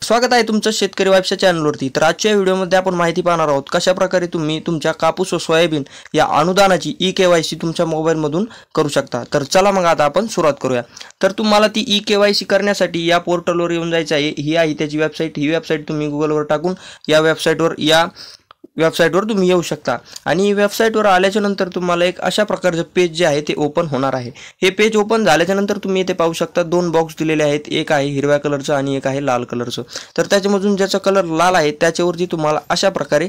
स्वागत आहे तुमचं शेतकरी वाईफच्या चॅनलवरती। तर आजच्या व्हिडिओमध्ये आपण माहिती पाहणार आहोत कशा प्रकारे तुम्ही तुमच्या कापूस व सोयाबीन या अनुदानाची ई-केवायसी तुमच्या मोबाईलमधून करू शकता। तर चला मग आता आपण सुरुवात करूया। तर तुम्हाला ती ई-केवायसी करण्यासाठी या पोर्टलवर येऊन जायचं आहे। ही आहे त्याची वेबसाईट। ही वेबसाईट तुम्ही गुगलवर टाकून या वेबसाईटवर तुम्ही येऊ शकता आणि वेबसाईटवर आल्याच्या नंतर तुम्हाला एक अशा प्रकारचं पेज जे आहे ते ओपन होणार आहे। हे पेज ओपन झाल्याच्या नंतर तुम्ही इथे पाहू शकता दोन बॉक्स दिलेले आहेत, एक आहे हिरव्या कलरचं आणि एक आहे लाल कलरचं। तर त्याच्यामधून ज्याचा कलर लाल आहे त्याच्यावरती तुम्हाला अशा प्रकारे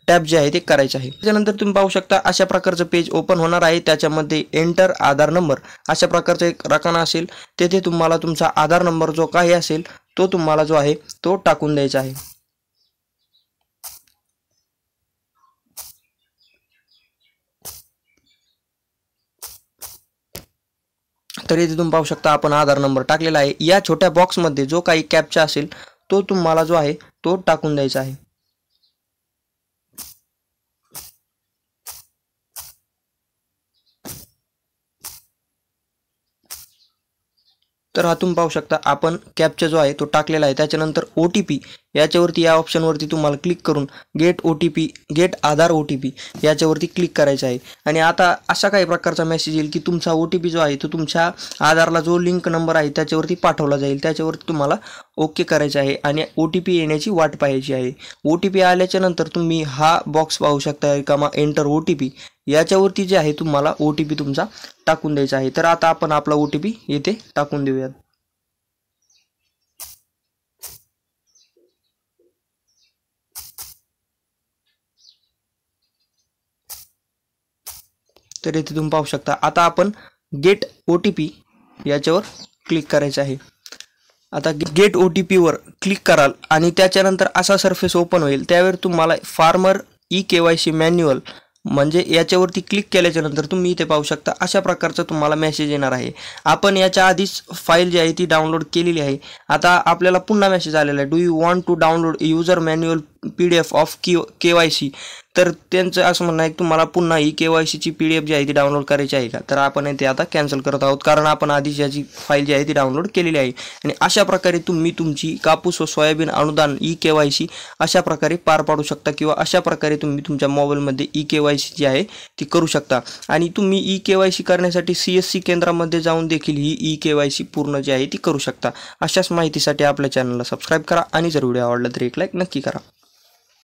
टॅप जे आहे ते करायचे आहे। त्याच्यानंतर तुम्ही पाहू शकता अशा प्रकारचं पेज ओपन होणार आहे। त्याच्यामध्ये एंटर आधार नंबर अशा प्रकारचा एक रकाना असेल, तेथे तुम्हाला तुमचा आधार नंबर जो काही असेल तो तुम्हाला जो आहे तो टाकून द्यायचा आहे। तर इथे तुम्ही पाहू शकता आपण आधार नंबर टाकलेला आहे। या छोट्या बॉक्समध्ये जो काही कॅप्चा असेल तो तुम्हाला जो आहे तो टाकून द्यायचा आहे। तर हा तुम्ही पाहू शकता आपण कॅप्चा जो आहे तो टाकलेला आहे। त्याच्यानंतर OTP याच्यावरती या ऑप्शनवरती तुम्हाला क्लिक करून गेट आधार OTP याच्यावरती क्लिक करायचं आहे। आणि आता अशा काही प्रकारचा मेसेज येईल की तुमचा OTP जो आहे तो तुमच्या आधारला जो लिंक नंबर आहे त्याच्यावरती पाठवला जाईल। त्याच्यावरती तुम्हाला ओके करायचं आहे आणि OTP येण्याची वाट पाहायची आहे। OTP आल्याच्या नंतर तुम्ही हा बॉक्स पाहू शकता रिकामा एंटर OTP याच्यावरती जे आहे तुम्हाला OTP तुमचा टाकून द्यायचा आहे। तर आता आपण आपला OTP येथे टाकून देऊयात। तर इथे तुम्ही पाहू शकता आता आपण गेट OTP याच्यावर क्लिक करायचं आहे। आता गेट OTP वर क्लिक कराल आणि त्याच्यानंतर असा सरफेस ओपन होईल। त्यावेळी तुम्हाला फार्मर ई-केवायसी मॅन्युअल म्हणजे याच्यावरती क्लिक केल्याच्या नंतर तुम्ही इथे पाहू शकता अशा प्रकारचा तुम्हाला मेसेज येणार आहे। आपण याच्या आधीच फाईल जी आहे ती डाउनलोड केलेली आहे। आता आपल्याला पुन्हा मेसेज आलेला आहे, do you want to download user manual PDF of KYC। तर त्यांचं असं म्हणणं आहे की तुम्हाला पुन्हा ई-केवायसी ची PDF जी आहे ती डाउनलोड करायची आहे का। तर आपण ते आता कॅन्सल करत आहोत कारण आपण आधीच याची फाईल जी आहे ती डाउनलोड केलेली आहे। आणि अशा प्रकारे तुम्ही तुमची कापूस व सोयाबीन अनुदान ई-केवायसी अशा प्रकारे पार पाडू शकता किंवा अशा प्रकारे तुम्ही तुमच्या मोबाईलमध्ये ई-केवायसी जी आहे ती करू शकता। आणि तुम्ही ई-केवायसी करण्यासाठी CSC केंद्रामध्ये जाऊन देखील ही ई-केवायसी पूर्ण जी आहे ती करू शकता। अशाच माहितीसाठी आपल्या चॅनलला सबस्क्राईब करा आणि जर व्हिडिओ आवडला तर एक लाईक नक्की करा।